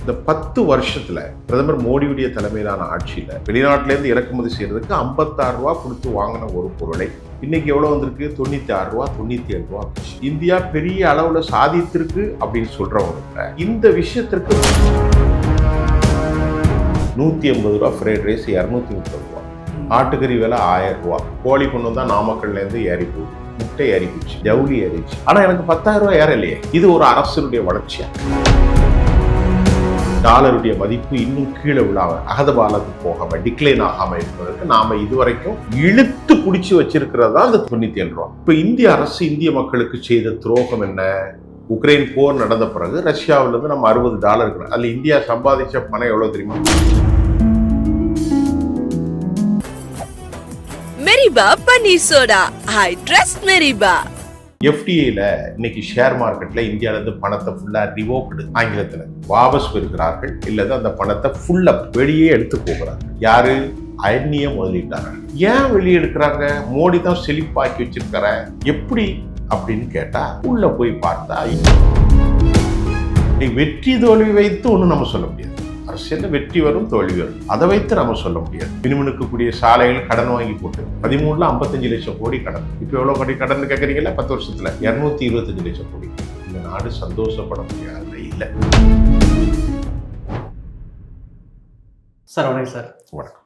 இந்த 10 வருஷத்துல பிரதமர் மோடியுடைய தலைமையிலான ஆட்சியில வெளிநாட்டிலேருந்து இறக்குமதி செய்யறதுக்கு 56 ரூபா கொடுத்து வாங்கின ஒரு பொருளை இன்னைக்கு எவ்வளவு வந்திருக்கு? 96 ரூபா, 97 ரூபா. இந்தியா பெரிய அளவுல சாதித்திருக்கு அப்படின்னு சொல்றவங்க இந்த விஷயத்திற்கு 180 ரூபா ஃப்ரைட் ரைஸ், 230 ரூபா ஆட்டுக்கறி விலை 1000 ரூபா, கோழி கொண்டு வந்தா நாமக்கல்ல இருந்து ஏறி போகுது, முட்டை ஏறி போச்சு, ஜவுளி ஏறிச்சு. ஆனா எனக்கு 10,000 ரூபாய் ஏறலையே. இது ஒரு அரசுடைய வளர்ச்சியா? டாலருடைய மதிப்பு இன்னும் கீழே விழாம அகதபாலத்துக்கு போகாம டிக்ளைன் ஆகாம இருப்பதற்கு நாம இதுவரைக்கும் இழுத்து பிடிச்சி வச்சிருக்கிறதா அந்த 97 ரூபா. இப்ப இந்திய அரசு இந்திய மக்களுக்கு செய்த துரோகம் என்ன? உக்ரைன் போர் நடந்த பிறகு ரஷ்யாவில இருந்து நம்ம $60 அதுல இந்தியா சம்பாதிச்ச பணம் எவ்வளவு தெரியுமா? மெரிபா பன்னீர் சோடா, ஐ ட்ரஸ்ட் மெரிபா. FDIல இன்னைக்கு ஷேர் மார்க்கெட்ல இந்தியால இருந்து பணத்தை ஃபுல்லா ரிவோக்டு ஆங்கிலத்துல வாபஸ் பெறுகிறார்கள், இல்லது அந்த பணத்தை ஃபுல்லா வெளியே எடுத்து போகிறார்கள். யாரு? அந்நிய முதலீட்டாளர்கள். ஏன் வெளியே எடுக்கிறாங்க? மோடி தான் செழிப்பாக்கி வச்சிருக்கிற எப்படி அப்படின்னு கேட்டா உள்ள போய் பார்த்தா வெற்றி தோல்வி வைத்து ஒண்ணு நம்ம சொல்ல முடியாது. அரசியல் வெற்றி வரும் தோல்வி வரும், அதை வைத்து நம்ம சொல்ல முடியாது. மினுமினுக்கக்கூடிய சாலைகள் கடன் வாங்கி போட்டு 13ல 55 லட்சம் கோடி கடன். இப்ப எவ்வளவு கோடி கடன் கேட்கறீங்களா? 10 வருஷத்துல 225 லட்சம் கோடி. இந்த நாடு சந்தோஷப்பட முடியாத இல்லை. சார் வணக்கம். சார் வணக்கம்.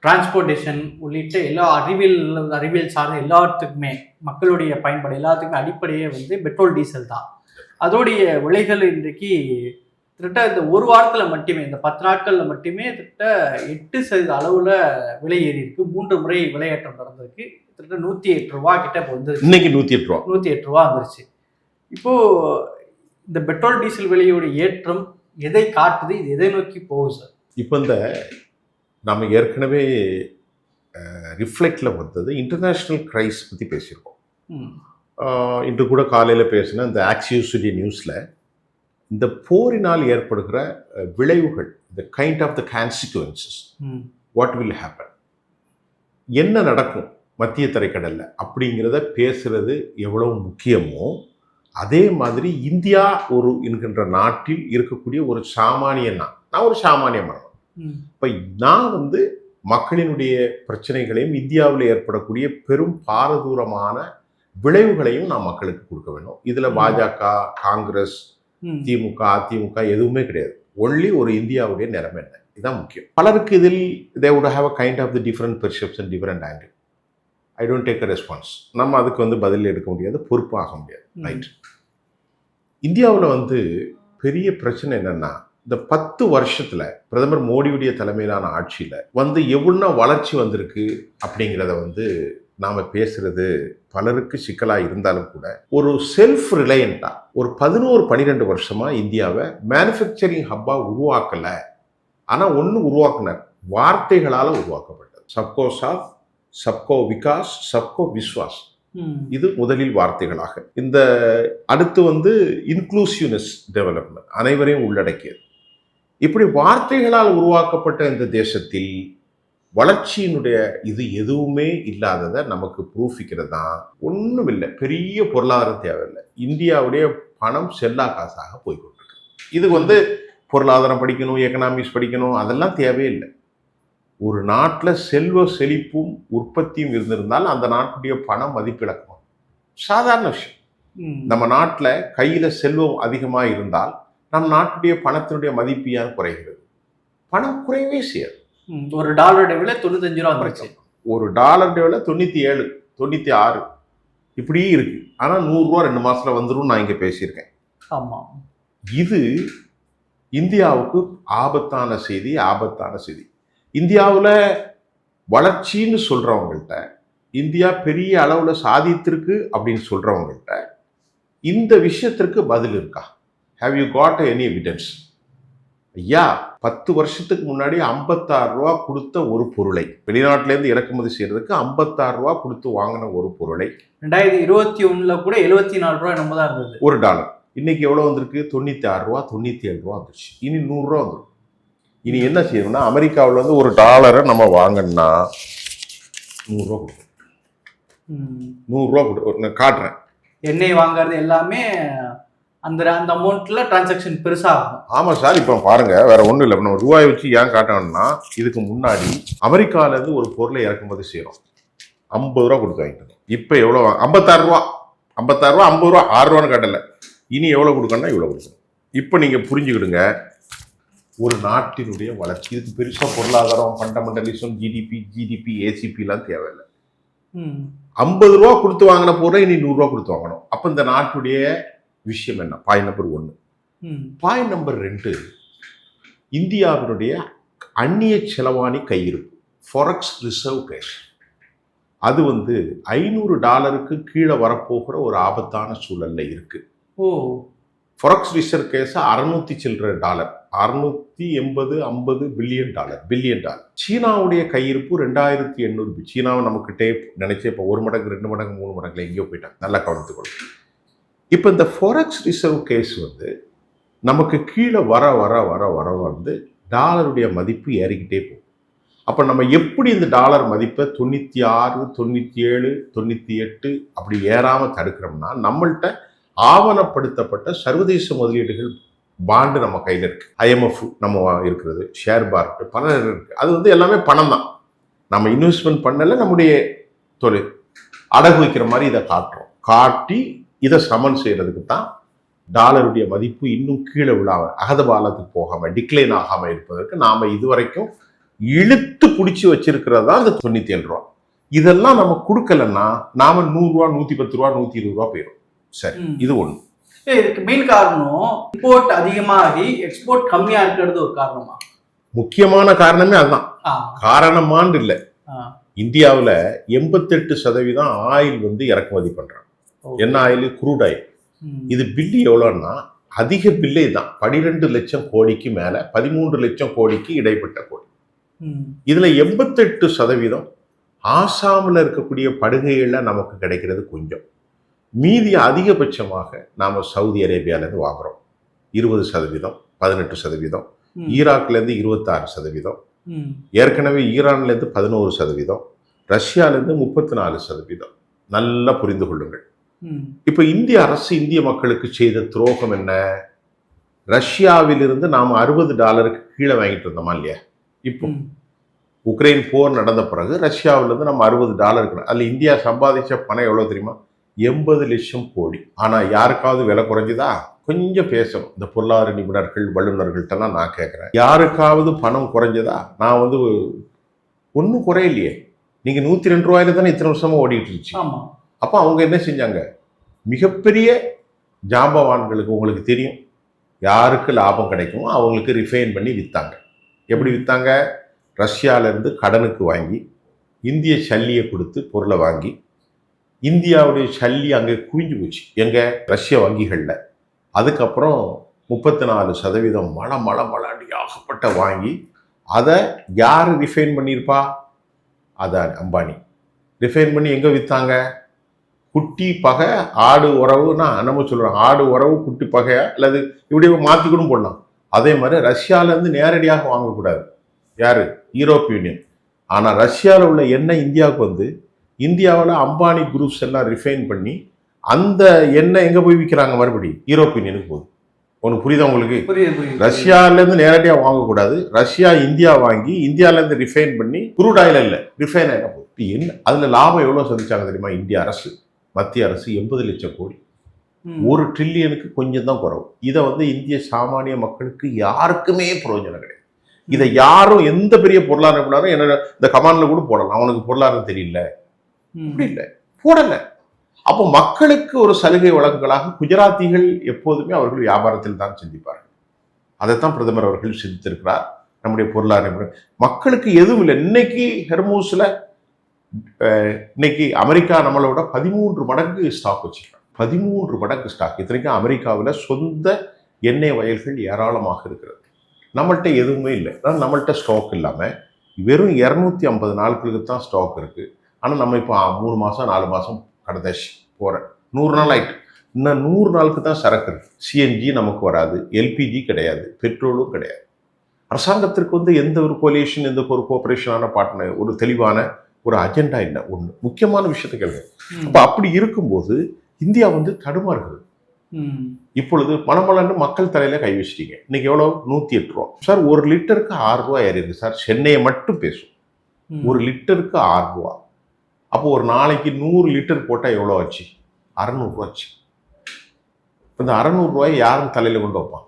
டிரான்ஸ்போர்ட்டேஷன் உள்ளிட்ட எல்லா அறிவியல் சார்ந்த எல்லாத்துக்குமே மக்களுடைய பயன்பாடு எல்லாத்துக்குமே அடிப்படையே பெட்ரோல் டீசல் தான். அதோடைய விலைகள் இன்றைக்கு கிட்ட இந்த ஒரு வாரத்தில் மட்டுமே, இந்த 10 நாட்களில் மட்டுமே கிட்ட 8% அளவில் விலை ஏறி இருக்கு. 3 முறை விலையேற்றம் நடந்திருக்கு. கிட்ட 108 ரூபா கிட்ட இப்போ வந்துருச்சு. இன்னைக்கு 108 ரூபா வந்துருச்சு. இப்போ இந்த பெட்ரோல் டீசல் விலையோட ஏற்றம் எதை காட்டுது? இது எதை நோக்கி போகுது சார்? இப்போ இந்த நம்ம ஏற்கனவே ரிஃப்ளெக்ட்ல வந்தது இன்டர்நேஷ்னல் கிரைஸ் பற்றி பேசியிருக்கோம். இன்று கூட காலையில் பேசின இந்த ஆக்சியூஸ்டைய நியூஸில் இந்த போரினால் ஏற்படுகிற விளைவுகள், the kind of the consequences, what will happen, என்ன நடக்கும் மத்திய தரைக்கடல்ல அப்படிங்கிறத பேசுறது எவ்வளவு முக்கியமோ அதே மாதிரி இந்தியா ஒரு என்கின்ற நாட்டில் இருக்கக்கூடிய ஒரு சாமானியன், நான் ஒரு சாமானிய மனிதன். இப்போ நான் மக்களினுடைய பிரச்சனைகளையும் இந்தியாவில் ஏற்படக்கூடிய பெரும் பாரதூரமான விளைவுகளையும் நான் மக்களுக்கு கொடுக்க வேண்டும். இதுல பாஜக, காங்கிரஸ், திமுக, அதிமுக எதுவுமே கிடையாது. ஒன்லி ஒரு இந்தியாவுடைய நிலைமை என்ன, இதுதான் முக்கியம். பலருக்கு இதில் they would have a kind of the different perception, different angle. I don't take a response. நம்ம அதுக்கு பதில் எடுக்க முடியாது, பொறுப்பு ஆக முடியாது. ரைட். இந்தியாவில் பெரிய பிரச்சனை என்னன்னா, இந்த 10 வருஷத்துல பிரதமர் மோடியுடைய தலைமையிலான ஆட்சியில எவ்வளோ வளர்ச்சி வந்திருக்கு அப்படிங்கிறத நாம பேசுறது பலருக்கு சிக்கலா இருந்தாலும் கூட ஒரு செல்ஃப் ரிலையண்டா ஒரு 11-12 வருஷமா இந்தியாவை மேனுஃபேக்சரிங் ஹப்பா உருவாக்கல. ஆனா ஒண்ணு உருவாக்குனார், வார்த்தைகளால உருவாக்கப்பட்டது. சப்கோ சாத், சப்கோ விகாஸ், சப்கோ விஸ்வாஸ். இது முதலில் வார்த்தைகளாக. இந்த அடுத்து இன்க்ளூசிவ்னஸ் டெவலப்மெண்ட், அனைவரையும் உள்ளடக்கியது. இப்படி வார்த்தைகளால் உருவாக்கப்பட்ட இந்த தேசத்தில் வளர்ச்சியினுடைய இது எதுவுமே இல்லாததை நமக்கு ப்ரூஃபிக்கிறது தான். ஒன்றும் இல்லை, பெரிய பொருளாதாரம் தேவையில்லை. இந்தியாவுடைய பணம் செல்லா காசாக போய்கொண்டிருக்கு. இது பொருளாதாரம் படிக்கணும், எக்கனாமிக்ஸ் படிக்கணும், அதெல்லாம் தேவையில்லை. ஒரு நாட்டில் செல்வ செழிப்பும் உற்பத்தியும் இருந்திருந்தால் அந்த நாட்டுடைய பணம் மதிப்பிழக்கணும். சாதாரண விஷயம். நம்ம நாட்டில் கையில் செல்வம் அதிகமாக இருந்தால் நம் நாட்டுடைய பணத்தினுடைய மதிப்பு ஏன் குறைகிறது? பணம் குறையவே செய்யாது. ஒரு டாலருடைய விலை 95 ரூபா வந்துருச்சு. ஒரு டாலருடைய விலை 97, 96 இப்படி இருக்கு. ஆனா 100 ரூபா 2 மாசத்துல வந்துடும். நான் இங்க பேசியிருக்கேன். ஆமா, இது இந்தியாவுக்கு ஆபத்தான செய்தி. இந்தியாவில் வளர்ச்சின்னு சொல்றவங்கள்ட்ட, இந்தியா பெரிய அளவுல சாதித்திருக்கு அப்படின்னு சொல்றவங்கள்ட்ட இந்த விஷயத்திற்கு பதில் இருக்கா? Have you got any evidence? ஐயா, 10 வருஷத்துக்கு முன்னாடி 56 ரூபா கொடுத்த ஒரு பொருளை வெளிநாட்டிலேருந்து இறக்குமதி செய்யறதுக்கு 56 ரூபா கொடுத்து வாங்கின ஒரு பொருளை 2021 கூட 74 ரூபா என்னமோ தான் இருந்தது ஒரு டாலர். இன்னைக்கு எவ்வளவு வந்திருக்கு? 96 ரூபா, 97 ரூபா வந்துருச்சு. இனி 100 ரூபா வந்துடும். இனி என்ன செய்யணும்னா, அமெரிக்காவில் ஒரு டாலரை நம்ம வாங்கினா 100 ரூபா கொடுக்கும். 100 ரூபா கொடு, நான் காட்டுறேன். எண்ணெய் வாங்குறது எல்லாமே அந்த அந்த அமௌண்ட்ல டிரான்சாக்ஷன் பெருசா ஆகும். ஆமாம் சார். இப்போ பாருங்க, வேற ஒன்றும் இல்லை. நம்ம ரூபாயை வச்சு ஏன் காட்டணும்னா, இதுக்கு முன்னாடி அமெரிக்காவிலேருந்து ஒரு பொருளை இறக்குமதி செய்கிறோம், 50 ரூபா கொடுத்து வாங்கிட்டு. இப்போ எவ்வளோ? 56 ரூபா. 50 ரூபா, 6 ரூபான்னு காட்டலை. இனி எவ்வளோ கொடுக்கணும்னா இவ்வளோ கொடுக்கணும். இப்போ நீங்கள் புரிஞ்சுக்கிடுங்க ஒரு நாட்டினுடைய வளர்ச்சி. இதுக்கு பெருசாக பொருளாதாரம், ஃபண்டமெண்டலிசம், ஜிடிபி, ஏசிபிலாம் தேவையில்லை. 50 ரூபா கொடுத்து வாங்கின பொருளை இனி 100 ரூபா கொடுத்து வாங்கணும். அப்போ இந்த நாட்டுடைய விஷயம் என்ன? Point number 1. பாயிண்ட் நம்பர் 2, இந்தியாவினுடைய அந்நிய செலவாணி கையிருப்பு, ஃபாரெக்ஸ் ரிசர்வ் கேஷ், அது வந்து $500 கீழே வரப்போகிற ஒரு ஆபத்தான சூழல்ல இருக்கு. ஃபாரெக்ஸ் ரிசர்வ் கேஸ் 600 சில்லற டாலர், 680 பில்லியன் டாலர். சீனாவுடைய கையிருப்பு 2800. சீனாவை நமக்கிட்டே நினைச்சே இப்போ 1 மடங்கு 2 மடங்கு 3 மடங்குல எங்கேயோ போயிட்டாங்க. நல்லா கவனித்துக்கொள்ளும். இப்போ இந்த ஃபாரெக்ஸ் ரிசர்வ் கேஸ் வந்து நமக்கு கீழே வர வர வர வர வந்து டாலருடைய மதிப்பு ஏறிக்கிட்டே போகும். அப்போ நம்ம எப்படி இந்த டாலர் மதிப்பை 96, 97, 98 அப்படி ஏறாமல் தடுக்கிறோம்னா, நம்மள்கிட்ட ஆவணப்படுத்தப்பட்ட சர்வதேச முதலீடுகள் பாண்டு நம்ம கையில் இருக்கு, IMF நம்ம இருக்கிறது, ஷேர் மார்க்கெட் பல இருக்கு. அது வந்து எல்லாமே பணம் தான். நம்ம இன்வெஸ்ட்மெண்ட் பண்ணல, நம்முடைய தொழில் அடகு வைக்கிற மாதிரி இதை காட்டுறோம். காட்டி இதை சமன் செய்யறதுக்கு தான் டாலருடைய மதிப்பு இன்னும் கீழே விழாம, அகதபாலத்துக்கு போகாம, டிக்ளைன் ஆகாம இருப்பதற்கு நாம இதுவரைக்கும் இழுத்து பிடிச்சி வச்சிருக்கிறது தான் இந்த 97 ரூபா. இதெல்லாம் நம்ம கொடுக்கலன்னா நாம 100 ரூபா, 110 ரூபா, 120 ரூபா போயிடும். சரி, இது ஒண்ணு. இதுக்கு மெயின் காரணம் இம்போர்ட் அதிகமாகி எக்ஸ்போர்ட் கம்மியா இருக்கிறது ஒரு காரணமா? முக்கியமான காரணமே அதுதான். காரணமான்னு இல்லை. இந்தியாவில் 88% ஆயில் வந்து இறக்குமதி பண்றாங்க. என்ன ஆயில்? Crude oil. இது பில்லு எவ்வளோன்னா அதிக பில்லே தான், 12 லட்சம் கோடிக்கு மேல, 13 லட்சம் கோடிக்கு இடைப்பட்ட கோடி. இதுல 88% ஆசாமில் இருக்கக்கூடிய படுகைகள்ல நமக்கு கிடைக்கிறது கொஞ்சம். மீதி அதிகபட்சமாக நாம சவுதி அரேபியாவிலேருந்து வாங்குறோம் 20%, 18%, ஈராக்லேருந்து 26%, ஏற்கனவே ஈரான்லேருந்து 11%, ரஷ்யாவிலேருந்து 34%. நல்லா புரிந்து கொள்ளுங்கள். இப்ப இந்திய அரசு இந்திய மக்களுக்கு செய்த துரோகம் என்ன? ரஷ்யாவிலிருந்து நாம $60 கீழே வாங்கிட்டு இருந்தோமா இல்லையா? இப்போ உக்ரைன் போர் நடந்த பிறகு ரஷ்யாவிலிருந்து நம்ம $60, அதுல இந்தியா சம்பாதிச்ச பணம் எவ்வளவு தெரியுமா? 80 லட்சம் கோடி. ஆனா யாருக்காவது விலை குறைஞ்சுதா? கொஞ்சம் பேசணும். இந்த பொருளாதார நிபுணர்கள், வல்லுநர்கள்ட்டெல்லாம் நான் கேட்கிறேன், யாருக்காவது பணம் குறைஞ்சதா? நான் வந்து ஒன்றும் குறையிலையே. நீங்க 102 ரூபாயில தானே இத்தனை வருஷமா ஓடிட்டு இருந்துச்சு. அப்போ அவங்க என்ன செஞ்சாங்க? மிகப்பெரிய ஜாம்பவான்களுக்கு, உங்களுக்கு தெரியும் யாருக்கு லாபம் கிடைக்குமோ அவங்களுக்கு ரிஃபைன் பண்ணி விற்றாங்க. எப்படி விற்றாங்க? ரஷ்யாவிலேருந்து கடனுக்கு வாங்கி இந்திய சல்லியை கொடுத்து பொருளை வாங்கி, இந்தியாவுடைய சல்லி அங்கே குவிஞ்சு போச்சு எங்க? ரஷ்ய வங்கிகளில். அதுக்கப்புறம் 34% மழை ஆகப்பட்ட வாங்கி அதை யார் ரிஃபைன் பண்ணியிருப்பா? அதான் அம்பானி ரிஃபைன் பண்ணி எங்கே விற்றாங்க? குட்டி பகை ஆடு உறவுன்னா நம்ம சொல்கிறோம், ஆடு உறவு குட்டி பகையா, அல்லது இப்படி மாற்றி கூட போடலாம். அதே மாதிரி ரஷ்யாவிலேருந்து நேரடியாக வாங்கக்கூடாது. யார்? யூரோப்பிய யூனியன். ஆனால் ரஷ்யாவில் உள்ள எண்ணெய் இந்தியாவுக்கு வந்து இந்தியாவில் அம்பானி குரூப்ஸ் எல்லாம் ரிஃபைன் பண்ணி அந்த எண்ணெய் எங்கே போய் விற்கிறாங்க? மறுபடியும் யூரோப்பிய யூனியனுக்கு போகுது. ஒன்று புரியுதா உங்களுக்கு? ரஷ்யாவிலேருந்து நேரடியாக வாங்கக்கூடாது. ரஷ்யா இந்தியா வாங்கி இந்தியாவிலேருந்து ரிஃபைன் பண்ணி குரூட் ஆயில் இல்லை, ரிஃபைன் ஆயில் போகுது. என்ன அதில் லாபம் எவ்வளோ சந்திச்சாங்க தெரியுமா? இந்திய அரசு, மத்திய அரசு 80 லட்சம் கோடி. 1 ட்ரில்லியனுக்கு கொஞ்சம் தான் குறவு. இதை வந்து இந்திய சாமானிய மக்களுக்கு யாருக்குமே பிரயோஜனம் கிடையாது. இதை யாரும் எந்த பெரிய பொருளாதார நிபுணரும் என்ன இந்த கமாண்ட்ல கூட போடலாம், அவனுக்கு பொருளாதாரம் தெரியல, அப்படி இல்லை, போடலை. அப்போ மக்களுக்கு ஒரு சலுகை வழக்குகளாக குஜராத்திகள் எப்போதுமே அவர்கள் வியாபாரத்தில் தான் சிந்திப்பார்கள். அதைத்தான் பிரதமர் அவர்கள் சிந்தித்திருக்கிறார். நம்முடைய பொருளாதார நிபுணர் மக்களுக்கு எதுவும் இல்லை. இன்னைக்கு ஹெர்மூஸ்ல இன்னைக்கு அமெரிக்கா நம்மளோட 13 மடங்கு ஸ்டாக் வச்சுருக்காங்க. 13 மடங்கு ஸ்டாக். இத்தனைக்கும் அமெரிக்காவில் சொந்த எண்ணெய் வயல்கள் ஏராளமாக இருக்கிறது. நம்மள்கிட்ட எதுவுமே இல்லை. நம்மள்கிட்ட ஸ்டாக் இல்லாமல் வெறும் 250 நாட்களுக்கு தான் ஸ்டாக் இருக்குது. ஆனால் நம்ம இப்போ 3 மாதம் 4 மாதம் கடந்தாச்சு போகிறேன். 100 நாள் ஆயிட்டு. இன்னும் 100 நாளுக்கு தான் சரக்கு இருக்குது. சிஎன்ஜி நமக்கு வராது, எல்பிஜி கிடையாது, பெட்ரோலும் கிடையாது. அரசாங்கத்திற்கு வந்து எந்த ஒரு கோலியேஷன், எந்த ஒரு கோஆபரேஷனான பார்ட்னர், ஒரு தெளிவான ஒரு அஜெண்டா இல்லை. ஒன்று முக்கியமான விஷயத்தை கேளுங்க. அப்போ அப்படி இருக்கும்போது இந்தியா வந்து தடுமாறுகிறது. இப்பொழுது மணமலன்னு மக்கள் தலையில கை வச்சிட்டீங்க. இன்னைக்கு எவ்வளவு? 108 ரூபா சார். 1 லிட்டருக்கு 6 ரூபா ஏறி இருக்கு சார். சென்னையை மட்டும் பேசும். 1 லிட்டருக்கு 6 ரூபா. அப்போ ஒரு நாளைக்கு 100 லிட்டர் போட்டா எவ்வளவு ஆச்சு? 600 ரூபா ஆச்சு. இந்த 600 ரூபாய் யாரும் தலையில கொண்டு வைப்பான்?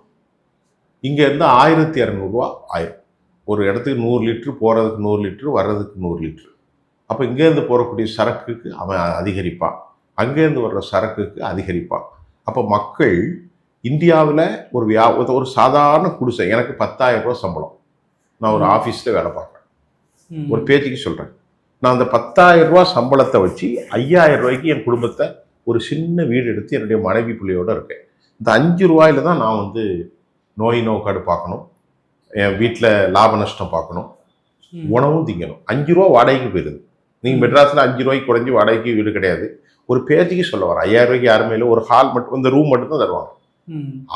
இங்க இருந்து 1200 ரூபா ஆயிரும். ஒரு இடத்துக்கு 100 லிட்டர், போறதுக்கு 100 லிட்டர், வர்றதுக்கு 100 லிட்டர். அப்ப இங்கேருந்து போறக்கூடிய சரக்குக்கு அவன் அதிகரிப்பான், அங்கேருந்து வர்ற சரக்குக்கு அதிகரிப்பான். அப்ப மக்கள் இந்தியாவில் ஒரு சாதாரண குடிசை, எனக்கு 10,000 ரூபா சம்பளம், நான் ஒரு ஆஃபீஸில் வேலை பார்க்குறேன், ஒரு பேச்சுக்கு சொல்கிறேன், நான் அந்த 10,000 ரூபா சம்பளத்தை வச்சு 5,000 ரூபாய்க்கு என் குடும்பத்தை ஒரு சின்ன வீடு எடுத்து என்னுடைய மனைவி பிள்ளையோடு இருக்கேன். இந்த 5 ரூபாயில தான் நான் வந்து நோய் நோக்காடு பார்க்கணும், என் வீட்டில் லாப நஷ்டம் பார்க்கணும், உணவும் திங்கணும். 5 ரூபா வாடகைக்கு போயிடுது. நீங்கள் மெட்ராஸில் 5 ரூபாய்க்கு குறைஞ்சி வாடகைக்கு வீடு கிடையாது. ஒரு பேச்சுக்கு சொல்ல வர 5,000 ரூபாய்க்கு யாருமே இல்லை. ஒரு ஹால் மட்டும், இந்த ரூம் மட்டும் தான் தருவாங்க.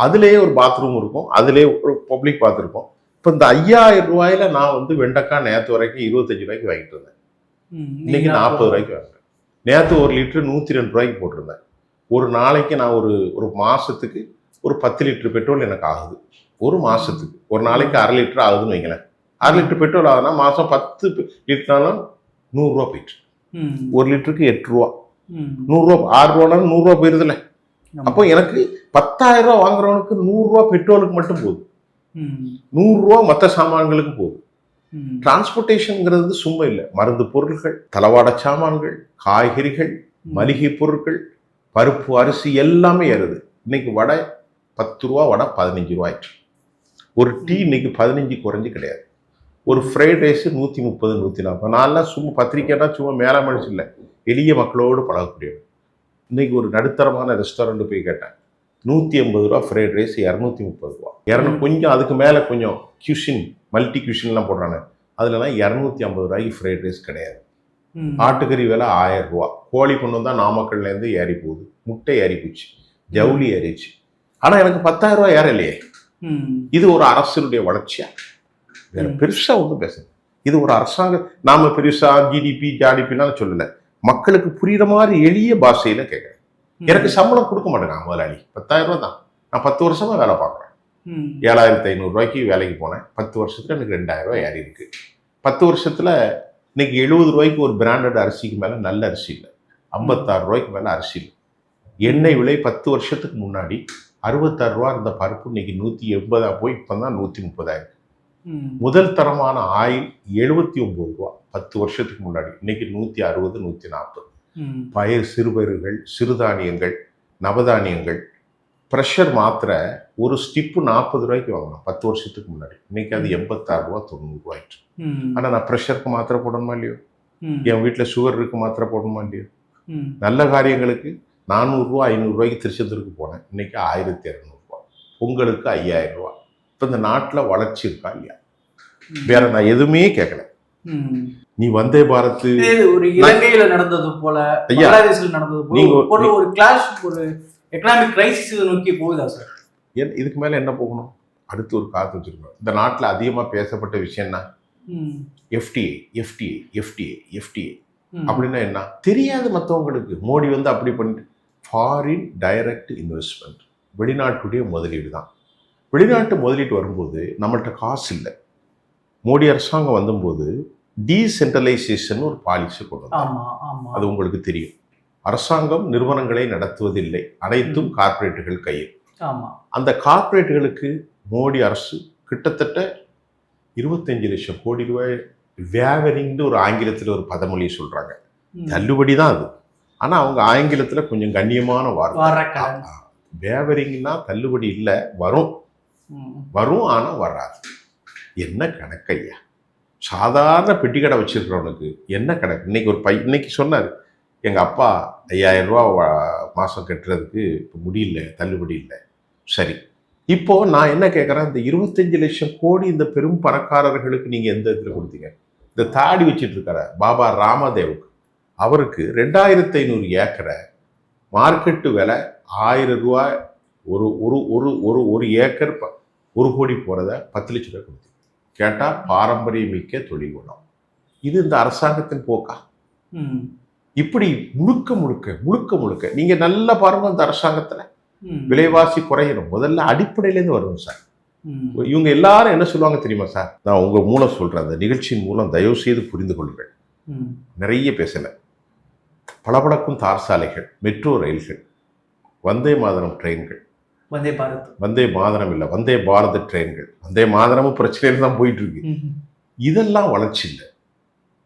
அதுலேயே ஒரு பாத்ரூம் இருக்கும், அதுலேயே ஒரு பப்ளிக் பாத் இருக்கும். இப்போ இந்த 5,000 ரூபாயில நான் வந்து வெண்டைக்காய் நேற்று வரைக்கும் 25 ரூபாய்க்கு வாங்கிட்டு இருந்தேன். இன்னைக்கு 40 ரூபாய்க்கு வாங்குறேன். நேற்று 1 லிட்டரு 102 ரூபாய்க்கு போட்டிருந்தேன். ஒரு நாளைக்கு நான் ஒரு மாசத்துக்கு ஒரு 10 லிட்டர் பெட்ரோல் எனக்கு ஆகுது. ஒரு மாசத்துக்கு ஒரு நாளைக்கு 1/2 லிட்டர் ஆகுதுன்னு வைங்களேன். 1/2 லிட்டர் பெட்ரோல் ஆகுதுன்னா மாசம் 10 லிட்டர்னாலும் 100 ரூபா போயிட்டு. 1 லிட்டருக்கு 8 ரூபா, 100 ரூபா, 6 ரூபானாலும் 100 ரூபா போயிருதுல்ல. அப்போ எனக்கு 10,000 ரூபா வாங்குறவனுக்கு 100 ரூபா பெட்ரோலுக்கு மட்டும் போகுது, 100 ரூபா மற்ற சாமான்களுக்கு போகுது. டிரான்ஸ்போர்ட்டேஷன்ங்கிறது சும்மா இல்லை. மருந்து பொருட்கள், தளவாட சாமான்கள், காய்கறிகள், மளிகை பொருட்கள், பருப்பு, அரிசி எல்லாமே ஏறுது. இன்னைக்கு வடை 10 ரூபா, வடை 15 ரூபாய்க்கு. ஒரு டீ இன்னைக்கு 15 குறைஞ்சி கிடையாது. ஒரு ஃப்ரைட் ரைஸ் 130, 140. நான்லாம் சும்மா பத்திரிக்கைனா சும்மா மேலே மனுச்சு இல்லை, எளிய மக்களோடு பழகக்கூடியவன். இன்னைக்கு ஒரு நடுத்தரமான ரெஸ்டாரண்ட் போய் கேட்டேன், 180 ரூபா ஃப்ரைட் ரைஸ், 230 ரூபா. கொஞ்சம் அதுக்கு மேலே கொஞ்சம் கியூஷின், மல்டி கியூஷன்லாம் போடுறாங்க, அதுலலாம் 250 ரூபாய்க்கு ஃப்ரைட் ரைஸ் கிடையாது. ஆட்டுக்கறி விலை 1000 ரூபா. கோழி கொண்டு வந்தால் நாமக்கல்லேருந்து ஏறி போகுது, முட்டை ஏறி போச்சு, ஜவுளி ஏறிச்சு. ஆனால் எனக்கு 10,000 ரூபாய் ஏறலையே. இது ஒரு அரசினுடைய வளர்ச்சியா? வேற பெருசா ஒன்றும் பேசுது. இது ஒரு அரசாங்கம். நாம பெருசா ஜிடிபி ஜாடிபிலாம் சொல்லலை, மக்களுக்கு புரியுற மாதிரி எளிய பாஷையில கேட்குறேன். எனக்கு சம்பளம் கொடுக்க மாட்டேங்க முதலாளி, 10,000 ரூபா தான். நான் 10 வருஷமா வேலை பார்க்குறேன். 7,500 ரூபாய்க்கு வேலைக்கு போனேன். 10 வருஷத்துல எனக்கு 2,000 ரூபாய் ஏறி இருக்கு. 10 வருஷத்துல இன்னைக்கு 70 ரூபாய்க்கு ஒரு பிராண்டட் அரிசிக்கு மேல நல்ல அரிசி இல்லை, 56 ரூபாய்க்கு மேல அரிசி இல்லை. எண்ணெய் விலை 10 வருஷத்துக்கு முன்னாடி 66 ரூபா இருந்த பருப்பு இன்னைக்கு 180 போய் இப்பதான் 130 ஆயிருக்கு. முதல் தரமான ஆயில் 79 ரூபா 10 வருஷத்துக்கு முன்னாடி, இன்னைக்கு 160, 140. பயிர், சிறுபயிர்கள், சிறுதானியங்கள், நவதானியங்கள், ப்ரெஷர் மாத்திரை ஒரு ஸ்டிப்பு 40 ரூபாய்க்கு வாங்கணும் 10 வருஷத்துக்கு முன்னாடி. இன்னைக்கு அது 86 ரூபா, 90 ரூபாய்ட்டு. ஆனா நான் ப்ரெஷருக்கு மாத்திரை போடணுமா இல்லையோ, என் வீட்டுல சுகர் இருக்கு மாத்திரை போடணுமா இல்லையோ. நல்ல காரியங்களுக்கு 400 ரூபா, 500 ரூபாய்க்கு திருச்செந்தூருக்கு போனேன், இன்னைக்கு 1,200 ரூபா. பொங்கலுக்கு 5,000 ரூபா. இப்ப இந்த நாட்டுல வளர்ச்சி இருக்கா இல்லையா? வேற நான் எதுவுமே கேட்கல. நீ வந்தே பாரத் ஒரு இலங்கையில நடந்தது போல, பங்களாதேஷ்ல நடந்தது போல ஒரு கிளாஷ், ஒரு எக்கனாமிக் கிரைசிஸ் நோக்கி போகுதா சார்? இதுக்கு மேல என்ன போகணும்? அடுத்து ஒரு காத்து வச்சிருக்கணும். இந்த நாட்டுல அதிகமா பேசப்பட்ட விஷயம்னா எஃப்டிஏ, எஃப்டிஏ, எஃப்டிஏ, எஃப்டிஏ அப்படின்னா என்ன தெரியாது மற்றவங்களுக்கு. மோடி வந்து அப்படி பண்ணிட்டு, ஃபாரின் டைரக்ட் இன்வெஸ்ட்மெண்ட், வெளிநாட்டுடைய முதலீடு தான். வெளிநாட்டு முதலீடு வரும்போது நம்மள்கிட்ட காசு இல்லை. மோடி அரசாங்கம் வந்தபோது டீசென்ட்ரலைசேஷன் ஒரு பாலிசி கொண்டு வந்தாங்க. அது உங்களுக்கு தெரியும். அரசாங்கம் நிறுவனங்களை நடத்துவதில்லை, அனைத்தும் கார்ப்பரேட்டுகள் கையில். அந்த கார்ப்பரேட்டுகளுக்கு மோடி அரசு கிட்டத்தட்ட 25 லட்சம் கோடி ரூபாய் வேவரிங்னு ஒரு ஆங்கிலத்தில் ஒரு பதமொழி சொல்றாங்க, தள்ளுபடி தான் அது. ஆனா அவங்க ஆங்கிலத்துல கொஞ்சம் கண்ணியமான வார்த்தை. வேவரிங்னா தள்ளுபடி இல்லை, வரும் வரும் ஆனா வராது. என்ன கணக்கையா? சாதாரண பெட்டி கடை வச்சிருக்கிறவனுக்கு என்ன கணக்கு? இன்னைக்கு ஒரு இன்னைக்கு சொன்னார், எங்க அப்பா 5,000 ரூபா மாசம் கட்டுறதுக்கு இப்போ முடியல, தள்ளுபடி இல்லை. சரி, இப்போ நான் என்ன கேட்குறேன், இந்த 25 லட்சம் கோடி இந்த பெரும் பணக்காரர்களுக்கு நீங்க எந்த இடத்துல கொடுத்தீங்க? இந்த தாடி வச்சிட்டு இருக்கார பாபா ராமதேவுக்கு, அவருக்கு 2,500 ஏக்கரை மார்க்கெட்டு விலை 1000 ரூபாய், ஒரு ஒரு ஒரு ஒரு ஒரு ஏக்கர் 1 கோடி போறத 10 லட்சம் ரூபாய் கொடுத்தீங்க. கேட்டா பாரம்பரியமிக்க தொழில் குணம். இது இந்த அரசாங்கத்தின் போக்கா? இப்படி முழுக்க முழுக்க முழுக்க முழுக்க நீங்க நல்லா பாருங்க, இந்த அரசாங்கத்துல விலைவாசி குறையணும். முதல்ல அடிப்படையிலேருந்து வரணும் சார். ம். இவங்க எல்லாரும் என்ன சொல்லுவாங்க தெரியுமா சார்? நான் உங்க மூலம் சொல்றேன், அந்த நிகழ்ச்சியின் மூலம் தயவு செய்து புரிந்து கொள்ளுங்கள். ம். நிறைய பேசல. பளபளக்கும் தார் சாலைகள், மெட்ரோ ரயில்கள், வந்தே மாதரம் ட்ரெயின்கள், வந்தே பாரத். வந்தே மாதரம் இல்லை, வந்தே பாரத் ட்ரெயின்கள், வந்தே மாதரமும் பிரச்சனையில தான் போயிட்டு இருக்கு. ம். இதெல்லாம் வளர்ச்சி இல்லை.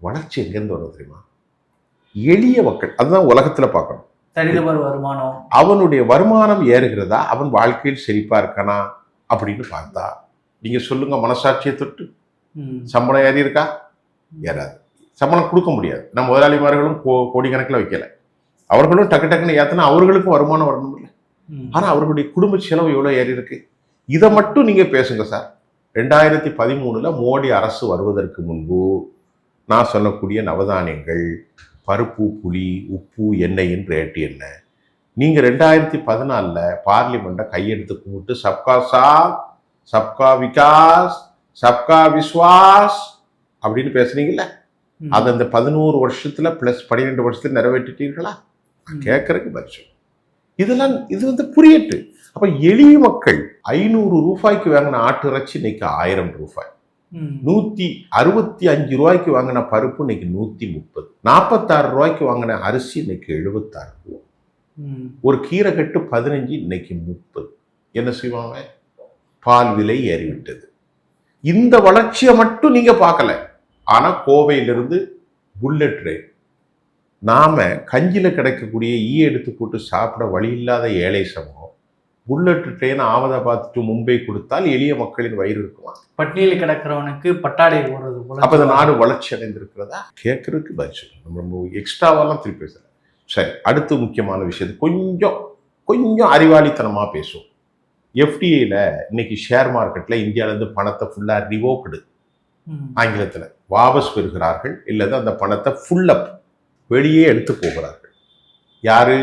வளர்ச்சி எங்கேருந்து வரும் தெரியுமா? எளிய மக்கள், அதுதான் உலகத்துல பார்க்கணும். தனிநபர் வருமானம். அவனுடைய வருமானம் ஏறுகிறதா, அவன் வாழ்க்கையில் செழிப்பா இருக்கானா அப்படின்னு பார்த்தா, நீங்க சொல்லுங்க மனசாட்சியை தொட்டு. ம். சம்பளம் ஏறி இருக்கா? ஏறாது. சம்பளம் கொடுக்க முடியாது. நம்ம முதலாளிமார்களும் கோடிக்கணக்கில் வைக்கல. அவர்களும் டக்கு டக்குன்னு ஏற்றினா அவர்களுக்கும் வருமானம் வரணும் இல்லை. ம். ஆனால் அவர்களுடைய குடும்ப செலவு எவ்வளோ ஏறி இருக்கு. இதை மட்டும் நீங்கள் பேசுங்க சார். 2013 மோடி அரசு வருவதற்கு முன்பு நான் சொல்லக்கூடிய நவதானியங்கள், பருப்பு, புளி, உப்பு, எண்ணெயின் ரேட்டு என்ன? நீங்கள் 2014 பார்லிமெண்ட்டை கையெடுத்து கும்பிட்டு சப்கா சாத், சப்கா விகாஸ், சப்கா விஸ்வாஸ் அப்படின்னு பேசுனீங்கல்ல, அது அந்த 11 வருஷத்துல ப்ளஸ் 12 வருஷத்துல நிறைவேற்றிட்டீர்களா? கேட்கறதுக்கு பதில். இதெல்லாம் இது வந்து புரியட்டு. அப்ப எளிய மக்கள் 500 ரூபாய்க்கு வாங்கின ஆட்டு இறைச்சி இன்னைக்கு 1000 ரூபாய், 165 ரூபாய்க்கு வாங்கின பருப்பு இன்னைக்கு 130, 46 ரூபாய்க்கு வாங்கின அரிசி இன்னைக்கு 76 ரூபாய், ஒரு கீரை கட்டு 15 இன்னைக்கு 30. என்ன செய்வாங்க? பால் விலை ஏறிவிட்டது. இந்த வளர்ச்சியை மட்டும் நீங்க பார்க்கல. ஆனா கோவையிலிருந்து புல்லட் ட்ரெயின், நாம கஞ்சில கிடைக்கக்கூடிய எடுத்து போட்டு சாப்பிட வழி இல்லாத ஏழை சமூகம் புல்லட் ட்ரெயின் ஆவதாபாத் டு மும்பை கொடுத்தால் எளிய மக்களின் வயிறு இருக்குமா? பட்டினியில் கிடக்கிறவனுக்கு பட்டாடை போடுறது போல. அப்ப இந்த நாடு வளர்ச்சி அடைந்திருக்கிறதா? கேட்கறதுக்கு பதில். நம்ம எக்ஸ்ட்ராவெல்லாம் திருப்பி பேசல. சரி, அடுத்து முக்கியமான விஷயத்து கொஞ்சம் அறிவாளித்தனமா பேசுவோம். எஃப்டிஐல இன்னைக்கு ஷேர் மார்க்கெட்ல இந்தியாவிலேருந்து பணத்தை ஃபுல்லா ரிவோக்டு, ஆங்கிலத்தில் வாபஸ் பெறுகிறார்கள், இல்லது அந்த பணத்தை ஃபுல்லப் வெளியே எடுத்து போகிறார்கள். யாரு?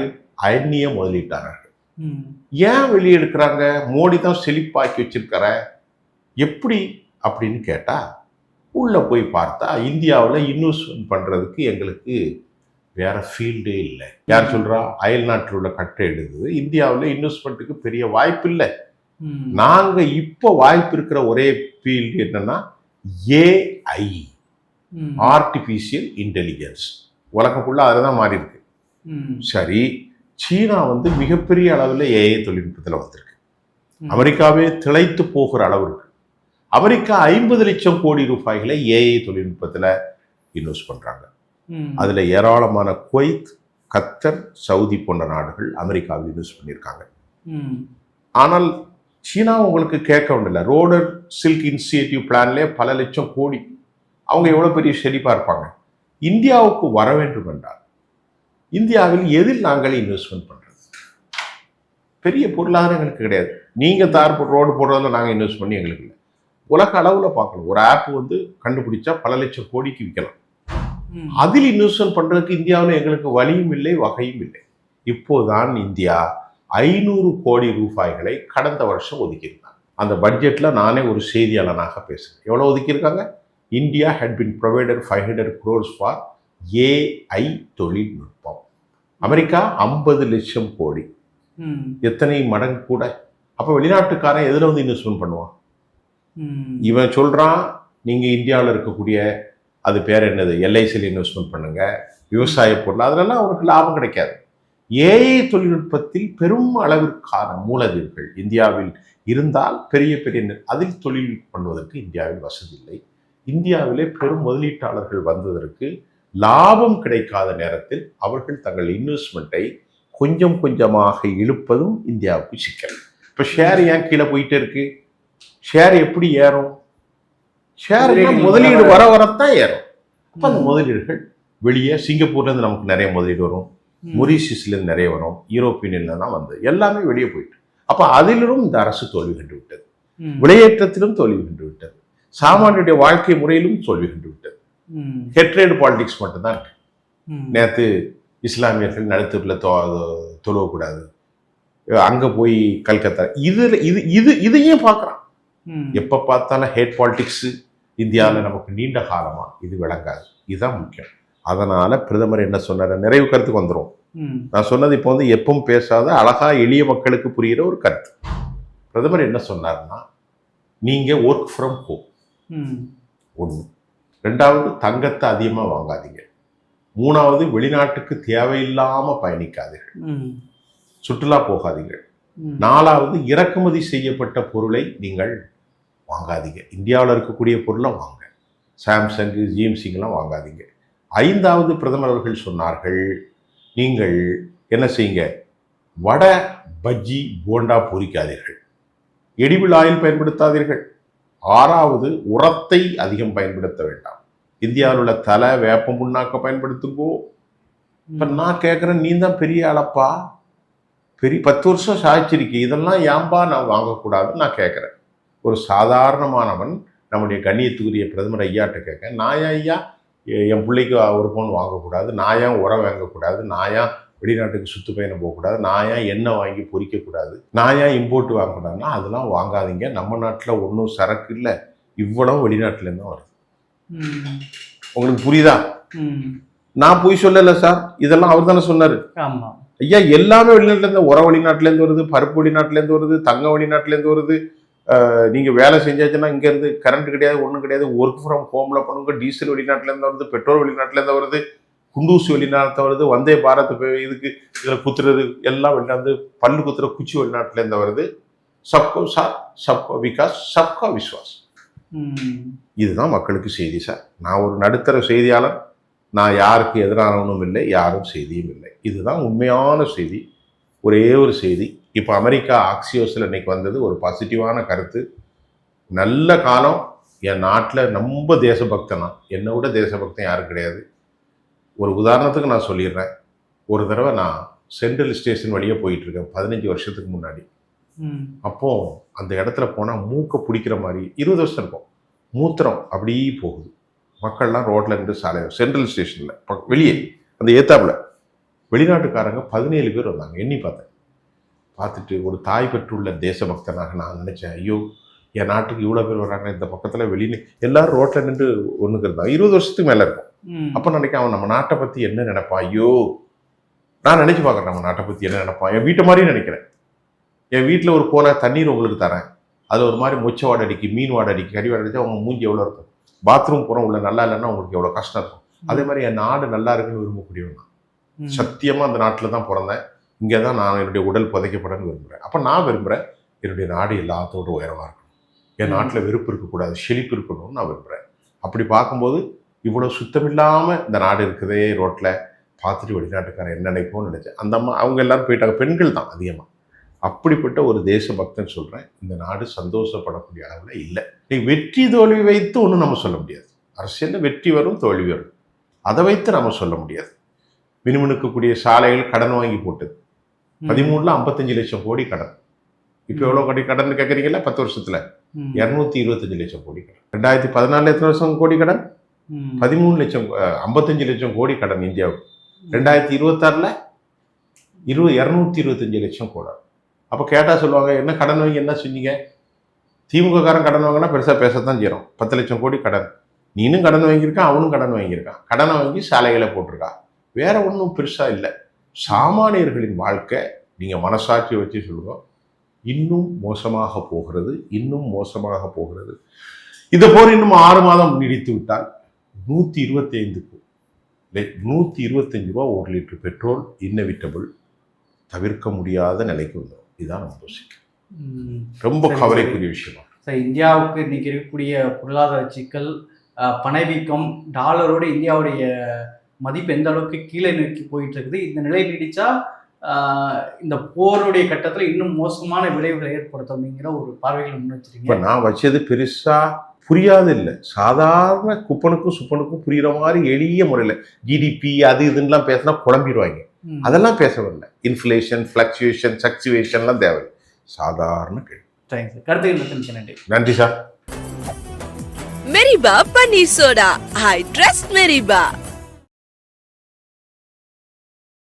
அந்நிய முதலீட்டாளர்கள். ஏன் வெளியே எடுக்கிறாங்க? மோடி தான் செழிப்பாக்கி வச்சிருக்கிற. எப்படி அப்படின்னு கேட்டா, உள்ள போய் பார்த்தா இந்தியாவில் இன்வெஸ்ட்மெண்ட் பண்றதுக்கு எங்களுக்கு வேற ஃபீல்டே இல்லை. யார் சொல்றா? அயல் நாட்டில் உள்ள கட்டை எடுக்குது. இந்தியாவில் இன்வெஸ்ட்மெண்ட்டுக்கு பெரிய வாய்ப்பு இல்லை. நாங்க இப்போ வாய்ப்பு இருக்கிற ஒரே ஃபீல்டு என்னன்னா ஏஐ, ஆர்டிபிஷியல் இன்டெலிஜென்ஸ். உலகம் ஃபுல்லா அதில் தான் மாறி இருக்கு. சரி, சீனா வந்து மிகப்பெரிய அளவில் ஏஐ தொழில்நுட்பத்தில் வந்திருக்கு. அமெரிக்காவே திளைத்து போகிற அளவு இருக்கு. அமெரிக்கா 50 லட்சம் கோடி ரூபாய்களை ஏஐ தொழில்நுட்பத்தில் இன்வெஸ்ட் பண்றாங்க. அதுல ஏராளமான குவைத், கத்தர், சவுதி போன்ற நாடுகள் அமெரிக்காவில் இன்வெஸ்ட் பண்ணியிருக்காங்க. ஆனால் சீனா உங்களுக்கு கேட்க வேண்டிய ரோடர் சில்க் இனிஷியேட்டிவ் பிளான்லேயே பல லட்சம் கோடி. அவங்க எவ்வளவு பெரிய செழிப்பா இருப்பாங்க. இந்தியாவுக்கு வர வேண்டும் என்றால் இந்தியாவில் எதில் நாங்கள் இன்வெஸ்ட்மெண்ட் பண்றது? பெரிய பொருளாதாரம் எங்களுக்கு கிடையாது. நீங்க தார் ரோடு போடுறதுல நாங்கள் இன்வெஸ்ட் பண்ணி எங்களுக்கு இல்லை. உலக அளவுல பார்க்கணும். ஒரு ஆப் வந்து கண்டுபிடிச்சா பல லட்சம் கோடிக்கு விற்கலாம். அதில் இன்வெஸ்ட்மெண்ட் பண்றதுக்கு இந்தியாவில் எங்களுக்கு வழியும் இல்லை, வகையும் இல்லை. இப்போதான் இந்தியா 500 கோடி ரூபாய்களை கடந்த வருஷம் ஒதுக்கியிருந்தாங்க. அந்த பட்ஜெட்ல நானே ஒரு செய்தியாளனாக பேசுறேன். எவ்வளவு ஒதுக்கியிருக்காங்க? India had been provided 500 crores for AI தொழில்நுட்பம். அமெரிக்கா 50 லட்சம் கோடி. எத்தனை மடங்கு கூட. அப்ப வெளிநாட்டுக்காரன் எதுல வந்து இன்வெஸ்ட்மெண்ட் பண்ணுவான்? இவன் சொல்றான், நீங்க இந்தியாவில் இருக்கக்கூடிய அது பேர் என்னது, எல்ஐசியில் இன்வெஸ்ட்மெண்ட் பண்ணுங்க, விவசாய பொருள், அதெல்லாம் அவனுக்கு லாபம் கிடைக்காது. ஏஐ தொழில்நுட்பத்தில் பெரும் அளவிற்கான மூலதீர்கள் இந்தியாவில் இருந்தால் பெரிய அதில் தொழில் பண்ணுவதற்கு இந்தியாவில் வசதி இல்லை. இந்தியாவிலே பெரும் முதலீட்டாளர்கள் வந்ததற்கு லாபம் கிடைக்காத நேரத்தில் அவர்கள் தங்கள் இன்வெஸ்ட்மெண்ட்டை கொஞ்சம் கொஞ்சமாக இழுப்பதும் இந்தியாவுக்கு சிக்கல். இப்போ ஷேர் ஏன் கீழே போயிட்டே இருக்கு? ஷேர் எப்படி ஏறும்? ஷேர் முதலீடு வர வரத்தான் ஏறும். அப்போ அந்த முதலீடுகள் வெளியே சிங்கப்பூர்லேருந்து நமக்கு நிறைய முதலீடு வரும், மொரீஷியஸ்லேருந்து நிறைய வரும், யூரோப்பியன்லாம் வந்து எல்லாமே வெளியே போயிட்டு. அப்போ அதிலும் இந்த அரசு தோல்வி கண்டு விட்டது. விளையேற்றத்திலும் தோல்வி கண்டு விட்டது. சாமானியுடைய வாழ்க்கை முறையிலும் தோல்வி கண்டு விட்டது. ஹெட்ரேட் பாலிடிக்ஸ் மட்டும்தான் இருக்கு. நேற்று இஸ்லாமியர்கள் நடுத்தூர்ல தொழுவக்கூடாது, அங்க போய் கல்கத்தா, இதையும் பார்க்கறான். எப்ப பார்த்தாலும் ஹேட் பாலிடிக்ஸ் இந்தியாவில் நமக்கு நீண்ட காலமா இது விளங்காது. இதுதான் முக்கியம். அதனால பிரதமர் என்ன சொன்னார், நிறைவு கருத்துக்கு வந்துடும். ம். நான் சொன்னது இப்போ வந்து எப்பவும் பேசாத அழகா எளிய மக்களுக்கு புரிகிற ஒரு கருத்து. பிரதமர் என்ன சொன்னார்னா, நீங்க ஒர்க் ஃப்ரம் ஹோம் ம். ஒன்று, ரெண்டாவது தங்கத்தை அதிகமாக வாங்காதீங்க, மூணாவது வெளிநாட்டுக்கு தேவையில்லாம பயணிக்காதீர்கள், ம். சுற்றுலா போகாதீர்கள், ம். நாலாவது இறக்குமதி செய்யப்பட்ட பொருளை நீங்கள் வாங்காதீங்க, இந்தியாவில் இருக்கக்கூடிய பொருளை வாங்க, சாம்சங்கு ஜிஎம்சிங்கெல்லாம் வாங்காதீங்க. ஐந்தாவது பிரதமர் அவர்கள் சொன்னார்கள், நீங்கள் என்ன செய்யுங்க, வடை பஜ்ஜி போண்டா பொரிக்காதீர்கள், எடிபிள் ஆயில் பயன்படுத்தாதீர்கள், ஆறாவது உரத்தை அதிகம் பயன்படுத்த வேண்டாம், இந்தியாவில் உள்ள தலை வேப்பம் புண்ணாக்க பயன்படுத்துங்கோ. இப்போ நான் கேட்குறேன், நீ தான் பெரிய அளப்பா, பெரிய 10 வருஷம் சாய்ச்சிருக்கி, இதெல்லாம் ஏன்பா நான் வாங்கக்கூடாதுன்னு நான் கேட்குறேன். ஒரு சாதாரணமானவன் நம்முடைய கண்ணியத்துக்குரிய பிரதமர் ஐயாட்ட கேட்க, நான் ஏன் ஐயா என் பிள்ளைக்கு ஒரு பவுன் வாங்கக்கூடாது, நான் ஏன் உரம் வாங்கக்கூடாது, நான் ஏன் வெளிநாட்டுக்கு சுற்றுப்பயணம் போகக்கூடாது, நான் ஏன் எண்ணெய் வாங்கி பொரிக்கக்கூடாது, நான் ஏன் இம்போர்ட் வாங்கக்கூடாதுன்னா, அதெல்லாம் வாங்காதீங்க, நம்ம நாட்டில் ஒன்றும் சரக்கு இல்லை, இவ்வளவு வெளிநாட்டிலேருந்து வருது. உங்களுக்கு புரியுதா? நான் போய் சொல்லலை சார், இதெல்லாம் அவர் தானே சொன்னார். ஆமாம் ஐயா, எல்லாமே வெளிநாட்டிலேருந்து, உரம் வெளிநாட்டிலேருந்து வருது, பருப்பு வெளிநாட்டிலேருந்து வருது, தங்கம் வெளிநாட்டிலேருந்து வருது. நீங்கள் வேலை செஞ்சாச்சுன்னா இங்கேருந்து கரண்ட் கிடையாது, ஒன்றும் கிடையாது, ஒர்க் ஃப்ரம் ஹோமில் பண்ணுங்க, டீசல் வெளிநாட்டிலேருந்து வருது, பெட்ரோல் வெளிநாட்டிலேருந்து வருது, குண்டூசி வெளிநாட்டில் வருது, வந்தே பாரத் இதுக்கு இதில் குத்துறது எல்லாம் வெளிநாட்டு, பல்லு குத்துற குச்சி வெளிநாட்டிலேருந்து வருது. சப்கோ சாத், சப்கோ விகாஸ், சப்கோ விஸ்வாஸ். இதுதான் மக்களுக்கு செய்தி சார். நான் ஒரு நடுத்தர செய்தியாளர், நான் யாருக்கு எதிரானவனும் இல்லை, யாரும் செய்தியும் இல்லை. இதுதான் உண்மையான செய்தி. ஒரே ஒரு செய்தி, இப்போ அமெரிக்கா ஆக்சியோஸில் இன்னைக்கு வந்தது ஒரு பாசிட்டிவான கருத்து. நல்ல காலம், என் நாட்டில் ரொம்ப தேசபக்தனா, என்னை விட தேசபக்தன் யாரும் கிடையாது. ஒரு உதாரணத்துக்கு நான் சொல்லிடுறேன். ஒரு தடவை நான் சென்ட்ரல் ஸ்டேஷன் வழியாக போயிட்டுருக்கேன் 15 வருஷத்துக்கு முன்னாடி. அப்போது அந்த இடத்துல போனால் மூக்கை பிடிக்கிற மாதிரி 20 வருஷம் இருக்கும், மூத்திரம் அப்படியே போகுது. மக்கள்லாம் ரோட்டில் நின்று சாலையில், சென்ட்ரல் ஸ்டேஷனில் வெளியே அந்த ஏத்தாப்பில் வெளிநாட்டுக்காரங்க 17 பேர் வந்தாங்க. எண்ணி பார்த்தேன். பார்த்துட்டு ஒரு தாய் பெற்றுள்ள தேசபக்தனாக நான் நினச்சேன், ஐயோ என் நாட்டுக்கு இவ்வளோ பேர் வர்றாங்க, இந்த பக்கத்தில் வெளியே எல்லாரும் ரோட்டில் நின்று ஒன்றுக்கு இருந்தாங்க. 20 வருஷத்துக்கு மேலே இருக்கும். அப்போ நினைக்க, அவன் நம்ம நாட்டை பற்றி என்ன நினைப்பான், ஐயோ நான் நினச்சி பார்க்குறேன், நம்ம நாட்டை பற்றி என்ன நினைப்பான். என் வீட்டை மாதிரியும் நினைக்கிறேன். என் வீட்டில் ஒரு கோலை தண்ணீர் உங்களுக்கு தரேன், அது ஒரு மாதிரி மொச்சை வாடை அடிக்கி, மீன் வாடை அடிக்கி, கறி வாடை அடிச்சு அவங்க மூஞ்சி எவ்வளோ இருக்கும். பாத்ரூம் போகிறோம் உள்ள நல்லா இல்லைன்னா உங்களுக்கு எவ்வளோ கஷ்டம் இருக்கும். அதே மாதிரி என் நாடு நல்லா இருக்குன்னு விரும்பக்கூடியவன் நான். சத்தியமாக அந்த நாட்டில் தான் பிறந்தேன், இங்கே தான் நான் என்னுடைய உடல் புதைக்கப்படன்னு விரும்புகிறேன். அப்போ நான் விரும்புகிறேன், என்னுடைய நாடு எல்லாத்தோட உயரமாக இருக்கணும், என் நாட்டில் வெறுப்பு இருக்கக்கூடாது, செழிப்பு இருக்கணும்னு நான் விரும்புகிறேன். அப்படி பார்க்கும்போது இவ்வளோ சுத்தமில்லாமல் இந்த நாடு இருக்குதே ரோட்டில் பார்த்துட்டு வெளிநாட்டுக்காரன் என்ன நினைப்போன்னு நினச்சேன். அந்த அம்மா அவங்க எல்லோரும் போயிட்டாங்க, பெண்கள் தான் அதிகமாக. அப்படிப்பட்ட ஒரு தேசபக்தன் சொல்கிறேன், இந்த நாடு சந்தோஷப்படக்கூடிய அளவில் இல்லை. வெற்றி தோல்வி வைத்து ஒன்றும் நம்ம சொல்ல முடியாது. அரசியலில் வெற்றி வரும் தோல்வி வரும், அதை வைத்து நம்ம சொல்ல முடியாது. மினுமினுக்கக்கூடிய சாலைகள் கடன் வாங்கி போட்டது 13ல் 55 லட்சம் கோடி கடன். இப்போ எவ்வளோ கோடி கடன் கேட்குறீங்களா? 10 வருஷத்தில் 225 லட்சம் கோடி கடன். 2014 எத்தனை வருஷம் கோடி கடன்? 13 லட்சம் 55 லட்சம் கோடி கடன் இந்தியாவுக்கு. 2026ல் 225 லட்சம் கோடி. அப்போ கேட்டால் சொல்லுவாங்க, என்ன கடன் வாங்கி என்ன செஞ்சீங்க? திமுக காரன் கடன் வாங்கினா பெருசாக பேசத்தான் செய்கிறோம். 10 லட்சம் கோடி கடன். நீனும் கடன் வாங்கியிருக்கான், அவனும் கடன் வாங்கியிருக்கான். கடனை வாங்கி சாலைகளை போட்டிருக்கான். வேற ஒன்றும் பெருசாக இல்லை. சாமானியர்களின் வாழ்க்கை நீங்கள் மனசாட்சி வச்சு சொல்லுங்க, இன்னும் மோசமாக போகிறது, இன்னும் மோசமாக போகிறது. இதை போல் இன்னும் 6 மாதம் நீடித்து விட்டால் 125க்கு 125 ரூபா 1 லிட்டர் பெட்ரோல் இன்னெவிட்டபிள், தவிர்க்க முடியாத நிலைக்கு வந்துடும். இதுதான் நம்ம யோசிக்க ரொம்ப கவலைக்குரிய விஷயம். சார், இந்தியாவுக்கு இன்னைக்கு இருக்கக்கூடிய பொருளாதார சிக்கல், பணவீக்கம், டாலரோட இந்தியாவுடைய மதிப்பு எந்த அளவுக்கு கீழே நோக்கி போயிட்டு இருக்குது. இந்த நிலை நீடிச்சா இந்த போருடைய கட்டத்தில் இன்னும் மோசமான விளைவுகளை ஏற்படுத்தும் அப்படிங்கிற ஒரு பார்வைகளை முன் வச்சிருக்கீங்க. இப்போ நான் வச்சது பெருசா புரியாது இல்லை, சாதாரண குப்பனுக்கும் சுப்பனுக்கும் புரியுற மாதிரி எளிய முறையில் ஜிடிபி அது இதுன்னெலாம் பேசினா குழம்பிடுவாங்க. அதெல்லாம் பேச வரல. இன்ஃப்ளேஷன், ஃப்ளக்சுவேஷன், சக்சுவேஷன்லாம் தேவை, சாதாரண கேள்வி. தேங்க்ஸ் சார், கருத்துக்கு நன்றி. நன்றி சார். மெரிபா பன்னீர் சோடா, ஐ ட்ரஸ்ட் மெரிபா.